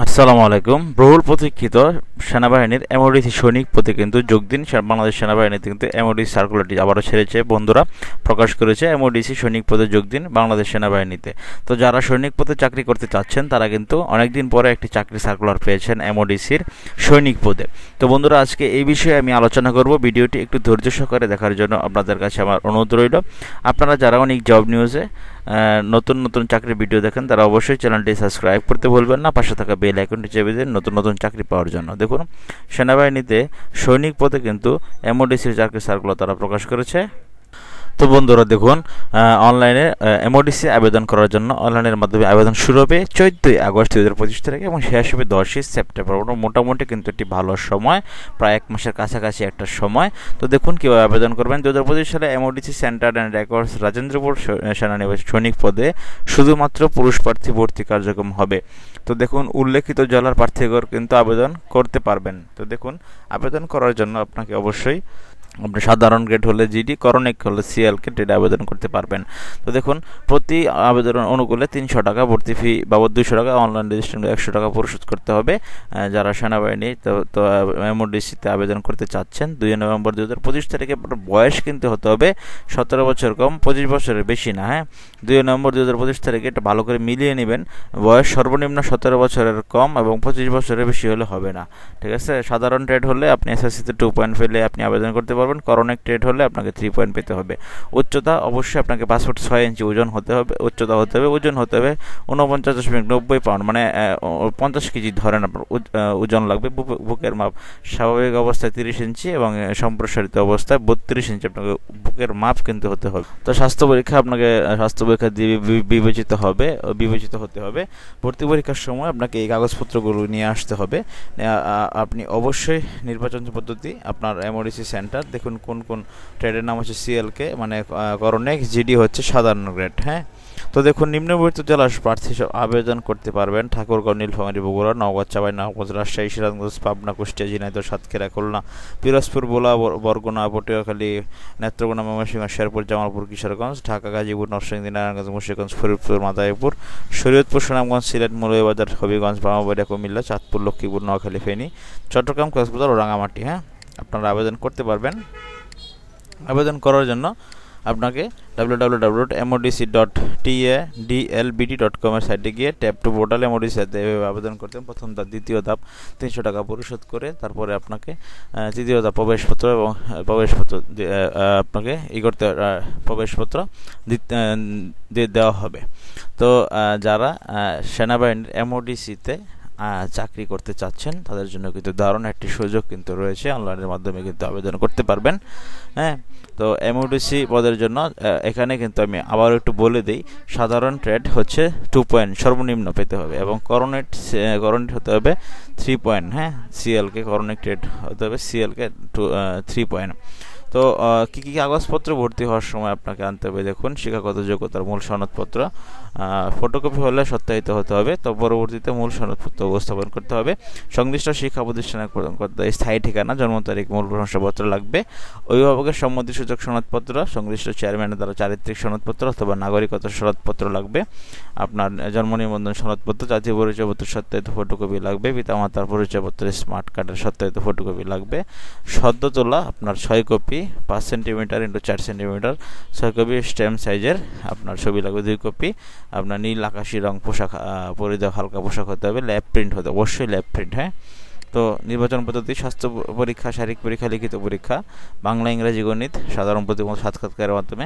আসসালামু আলাইকুম। বহুল প্রতীক্ষিত সেনাবাহিনীর এমওডিসি সৈনিক পদে কিন্তু যোগ দিন। বাংলাদেশ সেনাবাহিনীতে কিন্তু এমওডিসি সার্কুলারটি আবারও ছেড়েছে, বন্ধুরা প্রকাশ করেছে। এমওডিসি সৈনিক পদে যোগ দিন বাংলাদেশ সেনাবাহিনীতে। তো যারা সৈনিক পদে চাকরি করতে চাচ্ছেন তারা কিন্তু অনেকদিন পরে একটি চাকরি সার্কুলার পেয়েছেন এমওডিসির সৈনিক পদে। তো বন্ধুরা, আজকে এই বিষয়ে আমি আলোচনা করব। ভিডিওটি একটু ধৈর্য সহকারে দেখার জন্য আপনাদের কাছে আমার অনুরোধ রইল। আপনারা যারা অনেক জব নিউজে নতুন নতুন চাকরির ভিডিও দেখেন তারা অবশ্যই চ্যানেলটি সাবস্ক্রাইব করতে ভুলবেন না। পাশে থাকা বেল আইকনটি চেপে দিন নতুন নতুন চাকরি পাওয়ার জন্য। দেখুন, সেনাবাহিনীতে সৈনিক পদে কিন্তু এমওডিসির চাকরি সার্কুলার তারা প্রকাশ করেছে। তো বন্ধুরা দেখুন, অনলাইনে এমওডিসি আবেদন করার জন্য অনলাইনের মাধ্যমে আবেদন শুরু হবে 14 আগস্ট 2025 তারিখে এবং শেষ হবে 10 সেপ্টেম্বর। মোটামুটি কিন্তু একটি ভালো সময়, প্রায় 1 মাসের কাছাকাছি একটা সময়। তো দেখুন কীভাবে আবেদন করবেন। 2025 সালে MODC centre and records Rajendrapur সেনানিবাস সৈনিক পদে শুধুমাত্র পুরুষ প্রার্থী ভর্তি কার্যক্রম হবে। তো দেখুন, উল্লেখিত জেলার প্রার্থীগণ কিন্তু আবেদন করতে পারবেন। তো দেখুন, আবেদন করার জন্য আপনাকে অবশ্যই আপনি সাধারণ গ্রেড হলে জিডি, করণিক হলে সিএলকে ট্রেডে আবেদন করতে পারবেন। তো দেখুন, প্রতি আবেদন অনুকূলে 300 টাকা, ভর্তি ফি বাবদ 200 টাকা, অনলাইন রেজিস্ট্রেশন 100 টাকা পরিশোধ করতে হবে। যারা সেনাবাহিনী তো এমওডিসিতে আবেদন করতে চাচ্ছেন 2 নভেম্বর 2025 তারিখে বয়স কিন্তু হতে হবে 17 বছর কম, 25 বছরের বেশি না। হ্যাঁ, 2 নভেম্বর 2025 তারিখে এটা ভালো করে মিলিয়ে নেবেন। বয়স সর্বনিম্ন 17 বছরের কম এবং 25 বছরের বেশি হলে হবে না। ঠিক আছে। সাধারণ ট্রেড হলে আপনি এসএসসিতে 2 পয়েন্ট পেলে আপনি আবেদন করতে পারবেন। করণিক ট্রেড হলে আপনাকে 3 পয়েন্ট পেতে হবে। উচ্চতা অবশ্যই আপনাকে 5 ফুট 6 ইঞ্চি ওজন হতে হবে, উচ্চতা হতে হবে। ওজন হতে হবে 49.90 পাউন্ড, মানে 50 কেজি ধরেন আপনার ওজন লাগবে। বুকের মাপ স্বাভাবিক অবস্থায় 30 ইঞ্চি এবং সম্প্রসারিত অবস্থায় 32 ইঞ্চি আপনাকে বুকের মাপ কিন্তু হতে হবে। তো স্বাস্থ্য পরীক্ষা দিয়ে বিবেচিত হতে হবে। ভর্তি পরীক্ষার সময় আপনাকে এই কাগজপত্রগুলো নিয়ে আসতে হবে। আপনি অবশ্যই নির্বাচন পদ্ধতি আপনার এমওডিসি সেন্টার দেখুন কোন কোন ট্রেডের নাম হচ্ছে সিএলকে, মানে করণিক, জিডি হচ্ছে সাধারণ গ্রেড। হ্যাঁ, তো দেখুন, নিম্নবর্ণিত জেলার প্রার্থী আবেদন করতে পারবেন: ঠাকুরগাঁও, নীলফামারী, বগুড়া, নওগাঁ, চাঁপাই নবাবগঞ্জ, রাজশাহী, সিরাজগঞ্জ, পাবনা, কুষ্টিয়া, ঝিনাইদহ, সাতক্ষীরা, খুলনা, পিরোজপুর, ভোলা, বরগুনা, পটুয়াখালী, নেত্রকোনা, ময়মনসিংহ, শেরপুর, জামালপুর, কিশোরগঞ্জ, ঢাকা, গাজীপুর, নরসিংদী, নারায়ণগঞ্জ, মুন্সিগঞ্জ, ফরিদপুর, মাদারীপুর, শরীয়তপুর, সুনামগঞ্জ, সিলেট, মৌলভীবাজার, হবিগঞ্জ, ব্রাহ্মণবাড়িয়া, কুমিল্লা, চাঁদপুর, লক্ষ্মীপুর, নোয়াখালী, ফেনী, চট্টগ্রাম, কক্সবাজার ও রাঙামাটি। হ্যাঁ, আপনারা আবেদন করতে পারবেন। আবেদন করার জন্য আপনাকে www.modc.tadlbt.com এর সাইটে গিয়ে ট্যাপ টু পোর্টাল এমওডিসি এভাবে আবেদন করতে হবে। প্রথম ধাপ, দ্বিতীয় ধাপ 300 টাকা পরিশোধ করে তারপরে আপনাকে তৃতীয় ধাপ প্রবেশপত্র এবং আপনাকে প্রবেশপত্র দেওয়া হবে। তো যারা সেনাবাহিনীর এমওডিসিতে চাকরি করতে চাচ্ছেন তাদের জন্য কিন্তু দারুণ একটি সুযোগ কিন্তু রয়েছে। অনলাইনের মাধ্যমে কিন্তু আবেদন করতে পারবেন। হ্যাঁ, তো এমওডিসি পদের জন্য এখানে কিন্তু আমি আবার একটু বলে দিই, সাধারণ ট্রেড হচ্ছে 2 পয়েন্ট সর্বনিম্ন পেতে হবে এবং করণিক হতে হবে 3 পয়েন্ট। হ্যাঁ, সিএলকে করণিক ট্রেড হতে হবে সিএলকে 3 পয়েন্ট। তো কী কী কাগজপত্র ভর্তি হওয়ার সময় আপনাকে আনতে হবে দেখুন: শিক্ষাগত যোগ্যতার মূল সনদপত্র ফটোকপি হলে সত্যায়িত হতে হবে। তো পরবর্তীতে মূল সনদপত্র উপস্থাপন করতে হবে। সংশ্লিষ্ট শিক্ষা প্রতিষ্ঠানের স্থায়ী ঠিকানা, জন্ম তারিখ, মূল প্রশংসাপত্র লাগবে। অভিভাবকের সম্মতিসূচক সনদপত্র, সংশ্লিষ্ট চেয়ারম্যানের দ্বারা চারিত্রিক সনদপত্র অথবা নাগরিকতার সনদপত্র লাগবে। আপনার জন্ম নিবন্ধন সনদপত্র, জাতীয় পরিচয়পত্র সত্যায়িত ফটোকপি লাগবে। পিতামাতার পরিচয়পত্রের স্মার্ট কার্ডের সত্যায়িত ফটোকপি লাগবে। সদ্য তোলা আপনার 6 copy 5 centimetre × 4 centimetre 6 copy stamp সাইজের আপনার ছবি লাগবে 2 কপি। আপনার নীল আকাশি রং পোশাক পরিধান, হালকা পোশাক হতে হবে। ল্যাব প্রিন্ট হতে অবশ্যই ল্যাব প্রিন্ট। হ্যাঁ, তো নির্বাচন পদ্ধতি: স্বাস্থ্য পরীক্ষা, শারীরিক পরীক্ষা, লিখিত পরীক্ষা, বাংলা, ইংরেজি, গণিত, সাধারণ প্রতিবন্ধী সাক্ষাৎকারের মাধ্যমে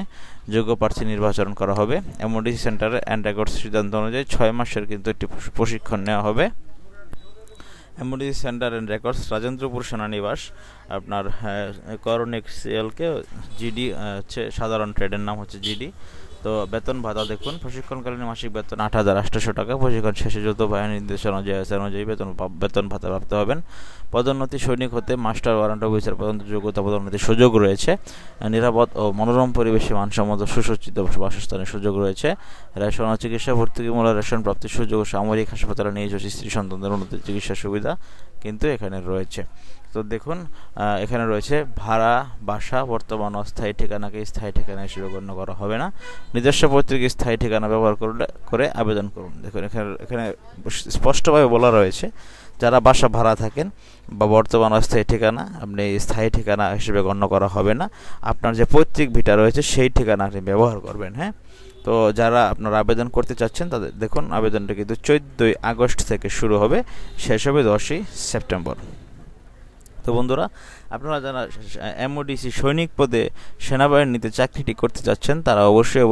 যোগ্য প্রার্থী নির্বাচন করা হবে। এমওডিসি সেন্টার অ্যান্ড রেকর্ডস সিদ্ধান্ত অনুযায়ী 6 মাসের কিন্তু একটি প্রশিক্ষণ নেওয়া হবে। MODC centre and records Rajendrapur সেনানিবাস আপনার করণিক সিএলকে, জিডি হচ্ছে সাধারণ ট্রেডের নাম হচ্ছে জিডি। তো বেতন ভাতা দেখুন: প্রশিক্ষণকালীন মাসিক বেতন 8,800 টাকা। প্রশিক্ষণ শেষে যৌথ বাহিনী নির্দেশনা অনুযায়ী বেতন ভাতা প্রাপ্ত হবেন। পদোন্নতি: সৈনিক হতে মাস্টার ওয়ারেন্ট অফিসার পর্যন্ত যোগ্যতা পদোন্নতির সুযোগ রয়েছে। নিরাপদ ও মনোরম পরিবেশে মানসম্মত সুসজ্জিত বাসস্থানের সুযোগ রয়েছে। রেশন ও চিকিৎসা ভর্তুকিমূলক রেশন প্রাপ্তির সুযোগ, সামরিক হাসপাতালে নিজ ও স্ত্রী সন্তানদের উন্নত চিকিৎসা সুবিধা কিন্তু এখানে রয়েছে। তো দেখুন, এখানে রয়েছে ভাড়া বাসা, বর্তমান অস্থায়ী ঠিকানাকে স্থায়ী ঠিকানায় হিসেবে গণ্য করা হবে না। নিজস্ব পৈতৃক স্থায়ী ঠিকানা ব্যবহার করে আবেদন করুন। দেখুন এখানে স্পষ্টভাবে বলা রয়েছে, যারা বাসা ভাড়া থাকেন বা বর্তমান অস্থায়ী ঠিকানা আপনি স্থায়ী ঠিকানা হিসেবে গণ্য করা হবে না, আপনার যে পৈতৃক ভিটা রয়েছে সেই ঠিকানা আপনি ব্যবহার করবেন। হ্যাঁ, তো যারা আপনারা আবেদন করতে চাচ্ছেন তাদের দেখুন আবেদনটা কিন্তু 14ই আগস্ট থেকে শুরু হবে, শেষ হবে 10ই সেপ্টেম্বর। তো বন্ধুরা, আপনারা যারা এমওডিসি সৈনিক পদে সেনাবাহিনীতে চাকরিটি করতে চাচ্ছেন তারা অবশ্যই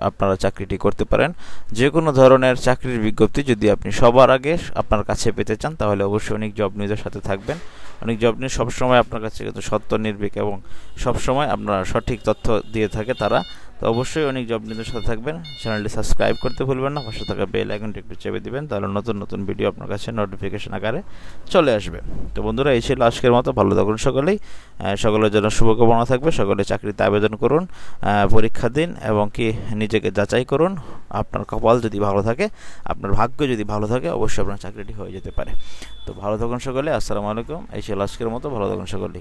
আপনারা চাকরিটি করতে পারেন। যে কোনো ধরনের চাকরির বিজ্ঞপ্তি যদি আপনি সবার আগে আপনার কাছে পেতে চান তাহলে অবশ্যই অনেক জব নিউজের সাথে থাকবেন। অনেক জব নিউজ সবসময় আপনার কাছে কিন্তু সত্য, নির্ভীক এবং সবসময় আপনার সঠিক তথ্য দিয়ে থাকে তারা। তো অবশ্যই অনেক জব নিউজের সাথে থাকবেন। চ্যানেলটি সাবস্ক্রাইব করতে ভুলবেন না, পাশে থাকা বেল আইকনটি একটু চেপে দিবেন, তাহলে নতুন নতুন ভিডিও আপনার কাছে নোটিফিকেশন আকারে চলে আসবে। তো বন্ধুরা, এই ছিল আজকের মতো। ভালো থাকুন সকলেই, সকলের জন্য শুভকামনা থাকবে। সকলে চাকরিতে আবেদন করুন, পরীক্ষা দিন এবং কি নিজেকে যাচাই করুন। আপনার কপাল যদি ভালো থাকে, আপনার ভাগ্য যদি ভালো থাকে, অবশ্যই আপনার চাকরিটি হয়ে যেতে পারে। তো ভালো থাকুন সকলে। আসসালামু আলাইকুম। এই ছিল আজকের মতো। ভালো থাকুন সকলেই।